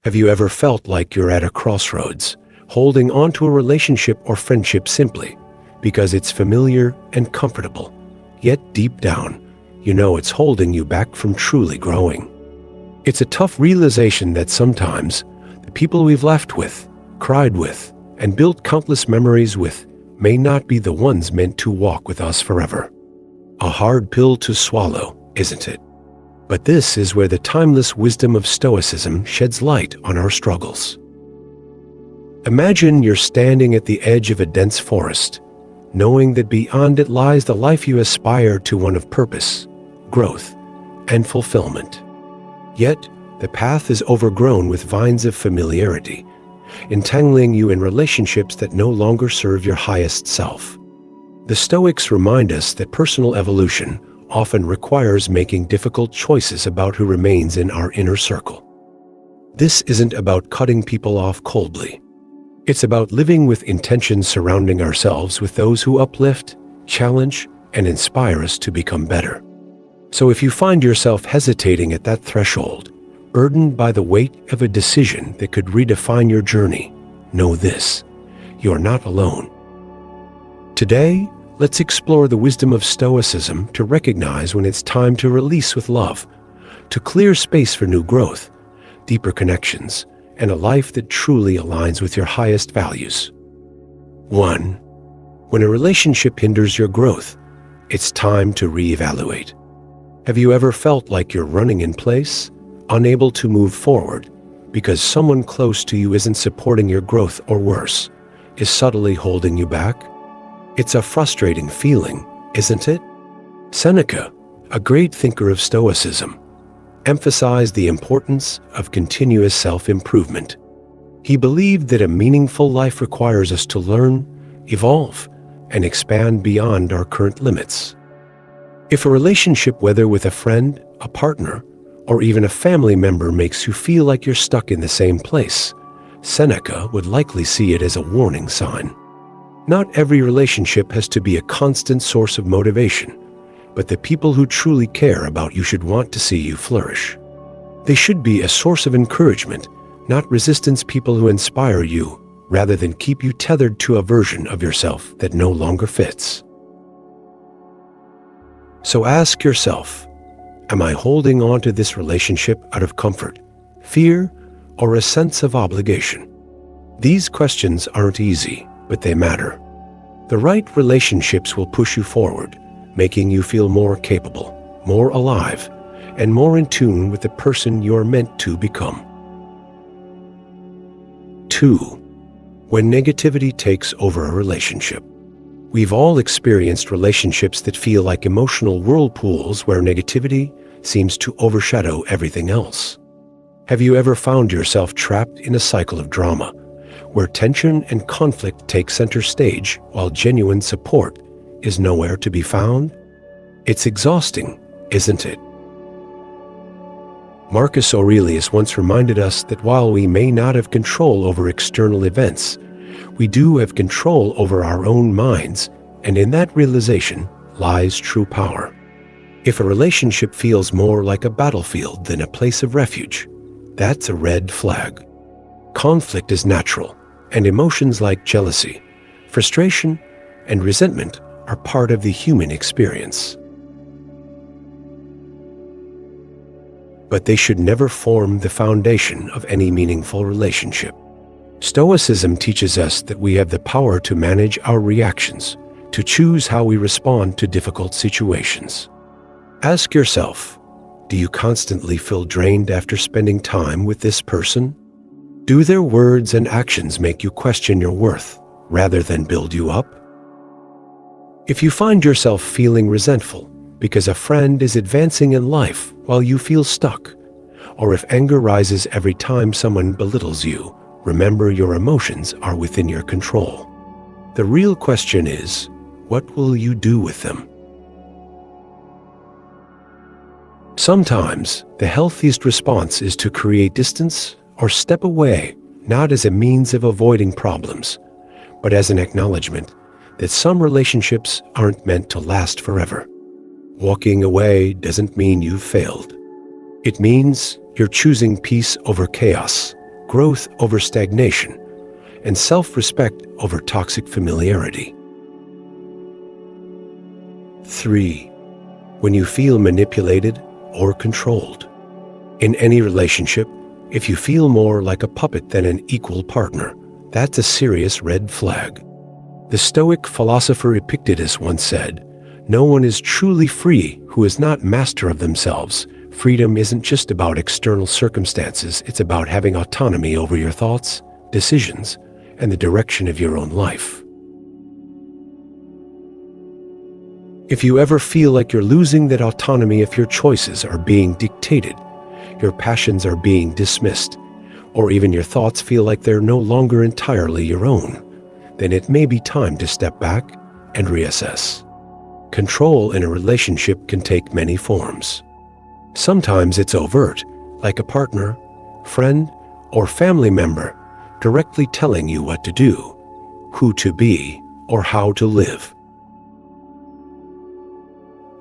Have you ever felt like you're at a crossroads, holding on to a relationship or friendship simply because it's familiar and comfortable, yet deep down, you know it's holding you back from truly growing? It's a tough realization that sometimes the people we've laughed with, cried with, and built countless memories with may not be the ones meant to walk with us forever. A hard pill to swallow, isn't it? But this is where the timeless wisdom of Stoicism sheds light on our struggles. Imagine you're standing at the edge of a dense forest, knowing that beyond it lies the life you aspire to, one of purpose, growth, and fulfillment. Yet, the path is overgrown with vines of familiarity, entangling you in relationships that no longer serve your highest self. The Stoics remind us that personal evolution often requires making difficult choices about who remains in our inner circle. This isn't about cutting people off coldly. It's about living with intention, surrounding ourselves with those who uplift, challenge, and inspire us to become better. So if you find yourself hesitating at that threshold, burdened by the weight of a decision that could redefine your journey, know this: you're not alone. Today, let's explore the wisdom of Stoicism to recognize when it's time to release with love, to clear space for new growth, deeper connections, and a life that truly aligns with your highest values. 1. When a relationship hinders your growth, it's time to reevaluate. Have you ever felt like you're running in place, unable to move forward, because someone close to you isn't supporting your growth, or worse, is subtly holding you back? It's a frustrating feeling, isn't it? Seneca, a great thinker of Stoicism, emphasized the importance of continuous self-improvement. He believed that a meaningful life requires us to learn, evolve, and expand beyond our current limits. If a relationship, whether with a friend, a partner, or even a family member, makes you feel like you're stuck in the same place, Seneca would likely see it as a warning sign. Not every relationship has to be a constant source of motivation, but the people who truly care about you should want to see you flourish. They should be a source of encouragement, not resistance, people who inspire you rather than keep you tethered to a version of yourself that no longer fits. So ask yourself, am I holding on to this relationship out of comfort, fear, or a sense of obligation? These questions aren't easy, but they matter. The right relationships will push you forward, making you feel more capable, more alive, and more in tune with the person you're meant to become. 2. When negativity takes over a relationship. We've all experienced relationships that feel like emotional whirlpools where negativity seems to overshadow everything else. Have you ever found yourself trapped in a cycle of drama, where tension and conflict take center stage while genuine support is nowhere to be found? It's exhausting, isn't it? Marcus Aurelius once reminded us that while we may not have control over external events, we do have control over our own minds, and in that realization lies true power. If a relationship feels more like a battlefield than a place of refuge, that's a red flag. Conflict is natural, and emotions like jealousy, frustration, and resentment are part of the human experience. But they should never form the foundation of any meaningful relationship. Stoicism teaches us that we have the power to manage our reactions, to choose how we respond to difficult situations. Ask yourself, do you constantly feel drained after spending time with this person? Do their words and actions make you question your worth rather than build you up? If you find yourself feeling resentful because a friend is advancing in life while you feel stuck, or if anger rises every time someone belittles you, remember your emotions are within your control. The real question is, what will you do with them? Sometimes, the healthiest response is to create distance or step away, not as a means of avoiding problems, but as an acknowledgement that some relationships aren't meant to last forever. Walking away doesn't mean you've failed. It means you're choosing peace over chaos, growth over stagnation, and self-respect over toxic familiarity. 3. When you feel manipulated or controlled. In any relationship, if you feel more like a puppet than an equal partner, that's a serious red flag. The Stoic philosopher Epictetus once said, "No one is truly free who is not master of themselves." Freedom isn't just about external circumstances, it's about having autonomy over your thoughts, decisions, and the direction of your own life. If you ever feel like you're losing that autonomy, if your choices are being dictated, your passions are being dismissed, or even your thoughts feel like they're no longer entirely your own, then it may be time to step back and reassess. Control in a relationship can take many forms. Sometimes it's overt, like a partner, friend, or family member directly telling you what to do, who to be, or how to live.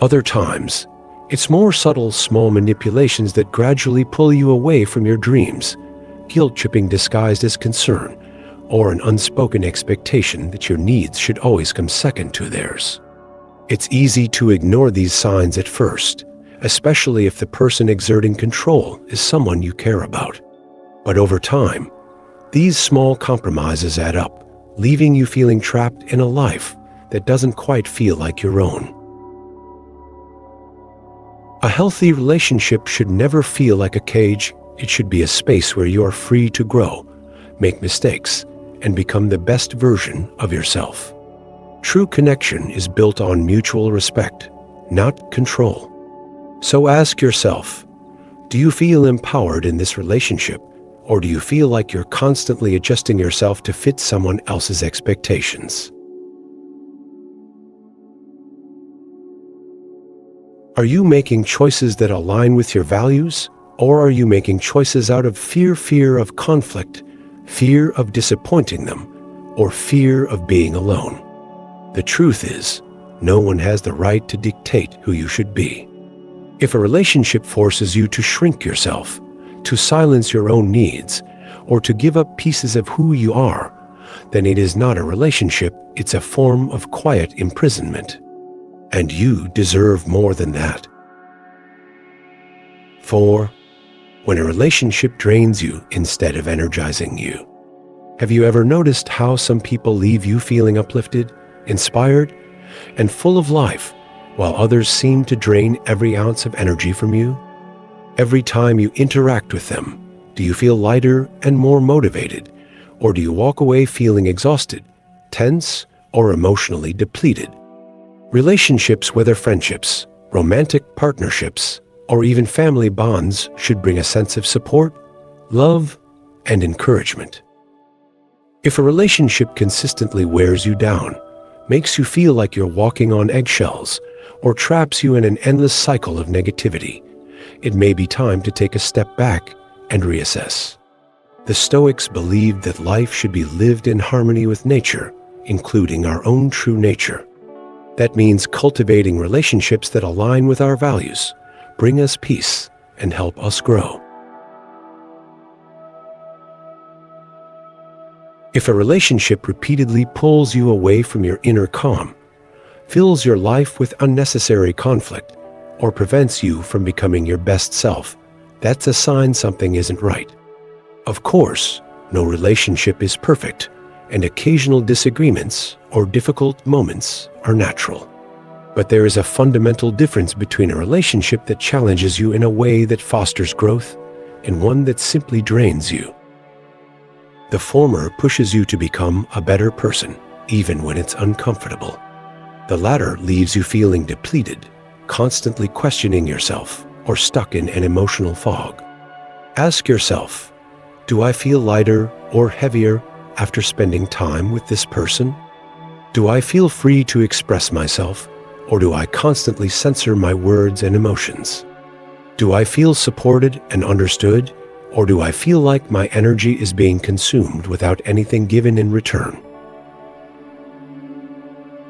Other times, it's more subtle, small manipulations that gradually pull you away from your dreams, guilt-tripping disguised as concern, or an unspoken expectation that your needs should always come second to theirs. It's easy to ignore these signs at first, especially if the person exerting control is someone you care about. But over time, these small compromises add up, leaving you feeling trapped in a life that doesn't quite feel like your own. A healthy relationship should never feel like a cage. It should be a space where you are free to grow, make mistakes, and become the best version of yourself. True connection is built on mutual respect, not control. So ask yourself, do you feel empowered in this relationship, or do you feel like you're constantly adjusting yourself to fit someone else's expectations? Are you making choices that align with your values, or are you making choices out of fear of conflict, fear of disappointing them, or fear of being alone? The truth is, no one has the right to dictate who you should be. If a relationship forces you to shrink yourself, to silence your own needs, or to give up pieces of who you are, then it is not a relationship, it's a form of quiet imprisonment. And you deserve more than that. 4. When a relationship drains you instead of energizing you. Have you ever noticed how some people leave you feeling uplifted, inspired, and full of life, while others seem to drain every ounce of energy from you? Every time you interact with them, do you feel lighter and more motivated, or do you walk away feeling exhausted, tense, or emotionally depleted? Relationships, whether friendships, romantic partnerships, or even family bonds, should bring a sense of support, love, and encouragement. If a relationship consistently wears you down, makes you feel like you're walking on eggshells, or traps you in an endless cycle of negativity, it may be time to take a step back and reassess. The Stoics believed that life should be lived in harmony with nature, including our own true nature. That means cultivating relationships that align with our values, bring us peace, and help us grow. If a relationship repeatedly pulls you away from your inner calm, fills your life with unnecessary conflict, or prevents you from becoming your best self, that's a sign something isn't right. Of course, no relationship is perfect, and occasional disagreements or difficult moments are natural. But there is a fundamental difference between a relationship that challenges you in a way that fosters growth and one that simply drains you. The former pushes you to become a better person, even when it's uncomfortable. The latter leaves you feeling depleted, constantly questioning yourself, or stuck in an emotional fog. Ask yourself, do I feel lighter or heavier after spending time with this person? Do I feel free to express myself, or do I constantly censor my words and emotions? Do I feel supported and understood, or do I feel like my energy is being consumed without anything given in return?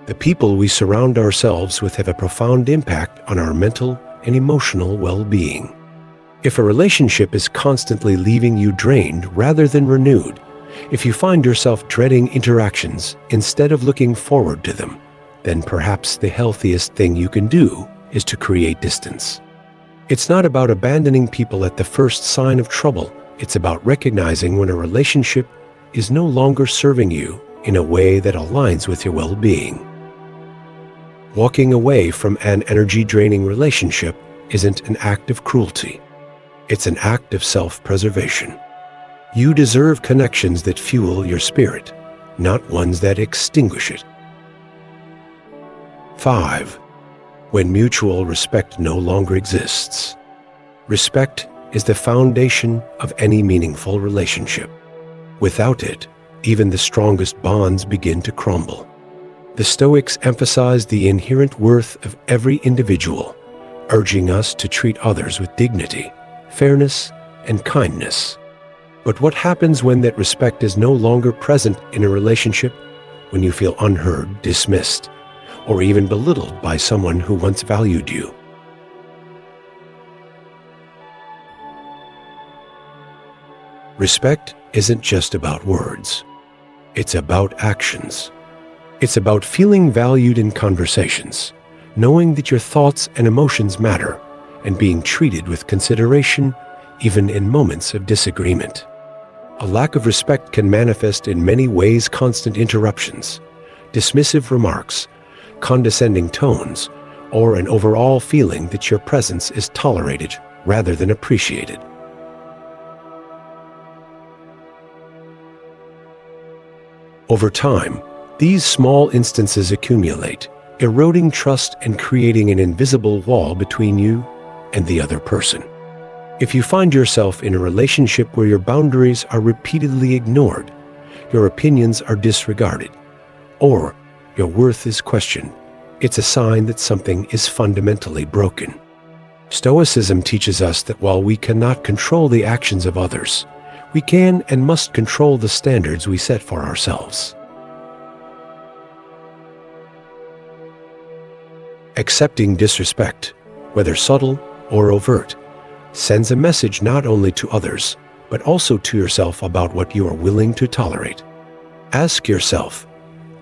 The people we surround ourselves with have a profound impact on our mental and emotional well-being. If a relationship is constantly leaving you drained rather than renewed, if you find yourself dreading interactions instead of looking forward to them, then perhaps the healthiest thing you can do is to create distance. It's not about abandoning people at the first sign of trouble. It's about recognizing when a relationship is no longer serving you in a way that aligns with your well-being. Walking away from an energy-draining relationship isn't an act of cruelty. It's an act of self-preservation. You deserve connections that fuel your spirit, not ones that extinguish it. 5. When mutual respect no longer exists. Respect is the foundation of any meaningful relationship. Without it, even the strongest bonds begin to crumble. The Stoics emphasize the inherent worth of every individual, urging us to treat others with dignity, fairness, and kindness. But what happens when that respect is no longer present in a relationship? When you feel unheard, dismissed, or even belittled by someone who once valued you? Respect isn't just about words. It's about actions. It's about feeling valued in conversations, knowing that your thoughts and emotions matter, and being treated with consideration even in moments of disagreement. A lack of respect can manifest in many ways: constant interruptions, dismissive remarks, condescending tones, or an overall feeling that your presence is tolerated rather than appreciated. Over time, these small instances accumulate, eroding trust and creating an invisible wall between you and the other person. If you find yourself in a relationship where your boundaries are repeatedly ignored, your opinions are disregarded, or your worth is questioned, it's a sign that something is fundamentally broken. Stoicism teaches us that while we cannot control the actions of others, we can and must control the standards we set for ourselves. Accepting disrespect, whether subtle or overt, sends a message not only to others, but also to yourself about what you are willing to tolerate. Ask yourself,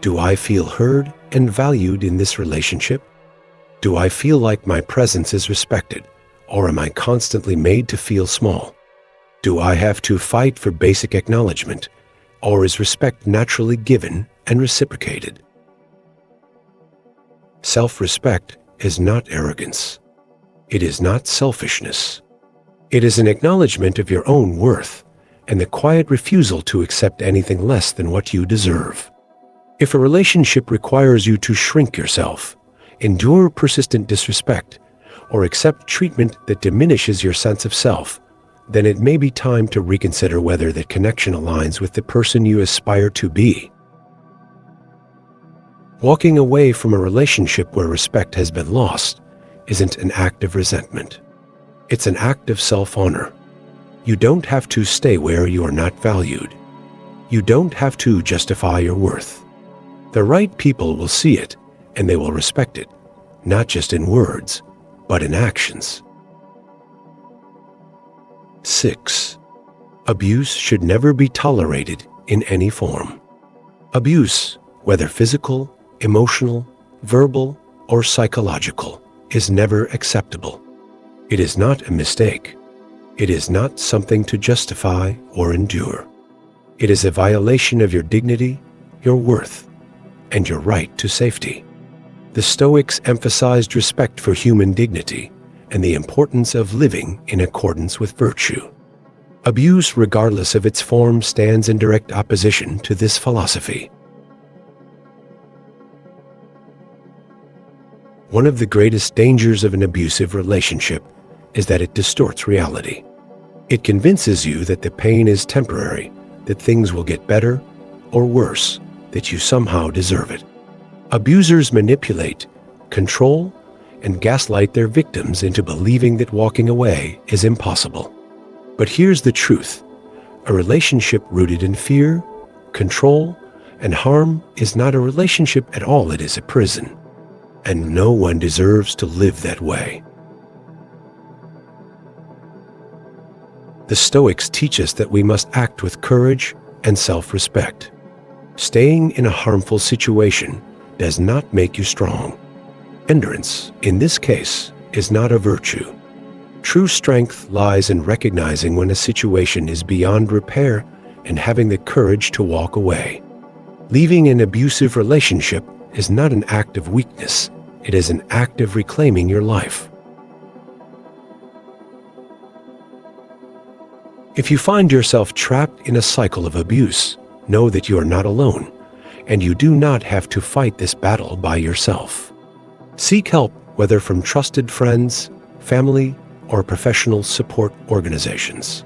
do I feel heard and valued in this relationship? Do I feel like my presence is respected, or am I constantly made to feel small? Do I have to fight for basic acknowledgement, or is respect naturally given and reciprocated? Self-respect is not arrogance. It is not selfishness. It is an acknowledgement of your own worth and the quiet refusal to accept anything less than what you deserve. If a relationship requires you to shrink yourself, endure persistent disrespect, or accept treatment that diminishes your sense of self, then it may be time to reconsider whether that connection aligns with the person you aspire to be. Walking away from a relationship where respect has been lost isn't an act of resentment. It's an act of self-honor. You don't have to stay where you are not valued. You don't have to justify your worth. The right people will see it, and they will respect it, not just in words, but in actions. 6. Abuse should never be tolerated in any form. Abuse, whether physical, emotional, verbal, or psychological, is never acceptable. It is not a mistake. It is not something to justify or endure. It is a violation of your dignity, your worth, and your right to safety. The Stoics emphasized respect for human dignity and the importance of living in accordance with virtue. Abuse, regardless of its form, stands in direct opposition to this philosophy. One of the greatest dangers of an abusive relationship is that it distorts reality. It convinces you that the pain is temporary, that things will get better or worse, that you somehow deserve it. Abusers manipulate, control, and gaslight their victims into believing that walking away is impossible. But here's the truth. A relationship rooted in fear, control, and harm is not a relationship at all. It is a prison. And no one deserves to live that way. The Stoics teach us that we must act with courage and self-respect. Staying in a harmful situation does not make you strong. Endurance, in this case, is not a virtue. True strength lies in recognizing when a situation is beyond repair and having the courage to walk away. Leaving an abusive relationship is not an act of weakness. It is an act of reclaiming your life. If you find yourself trapped in a cycle of abuse, know that you are not alone, and you do not have to fight this battle by yourself. Seek help, whether from trusted friends, family, or professional support organizations.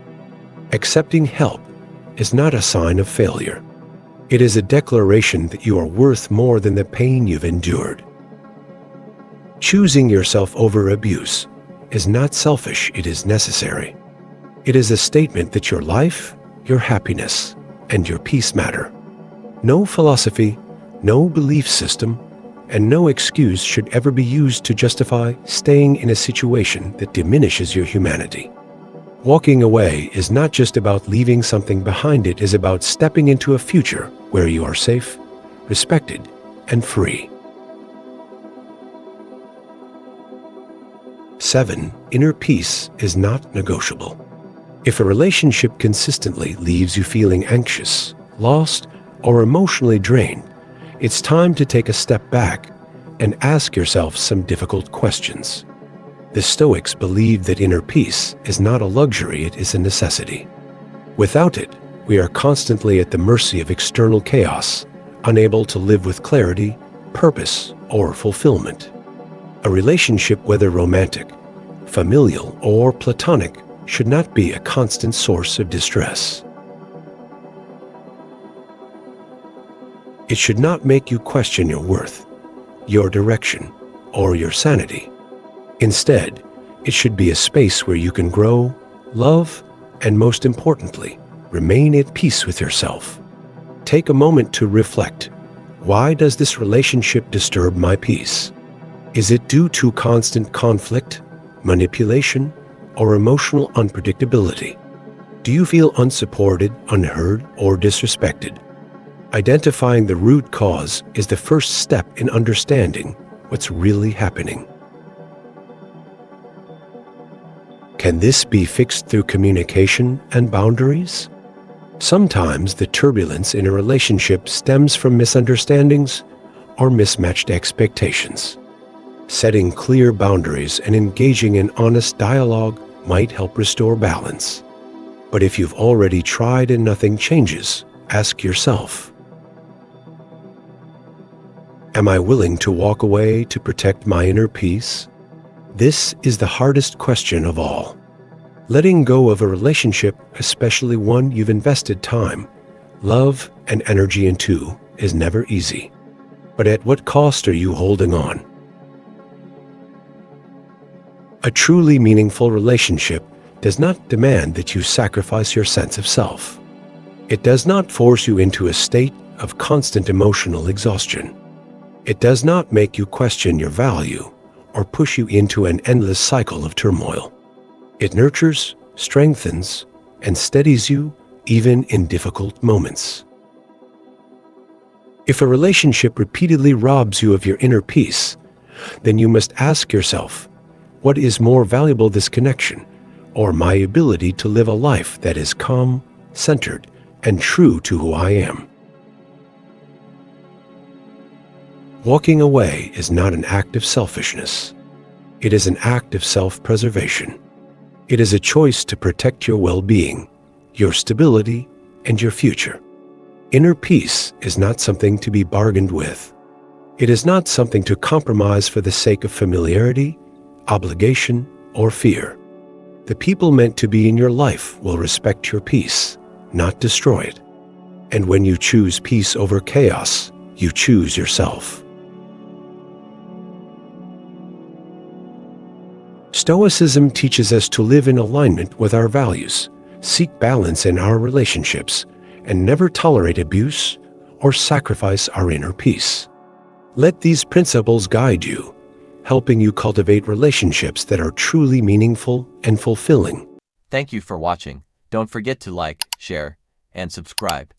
Accepting help is not a sign of failure. It is a declaration that you are worth more than the pain you've endured. Choosing yourself over abuse is not selfish, it is necessary. It is a statement that your life, your happiness, and your peace matter. No philosophy, no belief system, and no excuse should ever be used to justify staying in a situation that diminishes your humanity. Walking away is not just about leaving something behind, it is about stepping into a future where you are safe, respected, and free. 7. Inner peace is not negotiable. If a relationship consistently leaves you feeling anxious, lost, or emotionally drained, it's time to take a step back and ask yourself some difficult questions. The Stoics believe that inner peace is not a luxury, it is a necessity. Without it, we are constantly at the mercy of external chaos, unable to live with clarity, purpose, or fulfillment. A relationship, whether romantic, familial, or platonic, should not be a constant source of distress. It should not make you question your worth, your direction, or your sanity. Instead, it should be a space where you can grow, love, and most importantly, remain at peace with yourself. Take a moment to reflect. Why does this relationship disturb my peace? Is it due to constant conflict, manipulation, or emotional unpredictability? Do you feel unsupported, unheard, or disrespected? Identifying the root cause is the first step in understanding what's really happening. Can this be fixed through communication and boundaries? Sometimes the turbulence in a relationship stems from misunderstandings or mismatched expectations. Setting clear boundaries and engaging in honest dialogue might help restore balance. But if you've already tried and nothing changes, ask yourself, am I willing to walk away to protect my inner peace? This is the hardest question of all. Letting go of a relationship, especially one you've invested time, love, and energy into, is never easy. But at what cost are you holding on? A truly meaningful relationship does not demand that you sacrifice your sense of self. It does not force you into a state of constant emotional exhaustion. It does not make you question your value or push you into an endless cycle of turmoil. It nurtures, strengthens, and steadies you even in difficult moments. If a relationship repeatedly robs you of your inner peace, then you must ask yourself, what is more valuable, this connection, or my ability to live a life that is calm, centered, and true to who I am? Walking away is not an act of selfishness. It is an act of self-preservation. It is a choice to protect your well-being, your stability, and your future. Inner peace is not something to be bargained with. It is not something to compromise for the sake of familiarity, obligation, or fear. The people meant to be in your life will respect your peace, not destroy it. And when you choose peace over chaos, you choose yourself. Stoicism teaches us to live in alignment with our values, seek balance in our relationships, and never tolerate abuse or sacrifice our inner peace. Let these principles guide you, helping you cultivate relationships that are truly meaningful and fulfilling. Thank you for watching. Don't forget to like, share, and subscribe.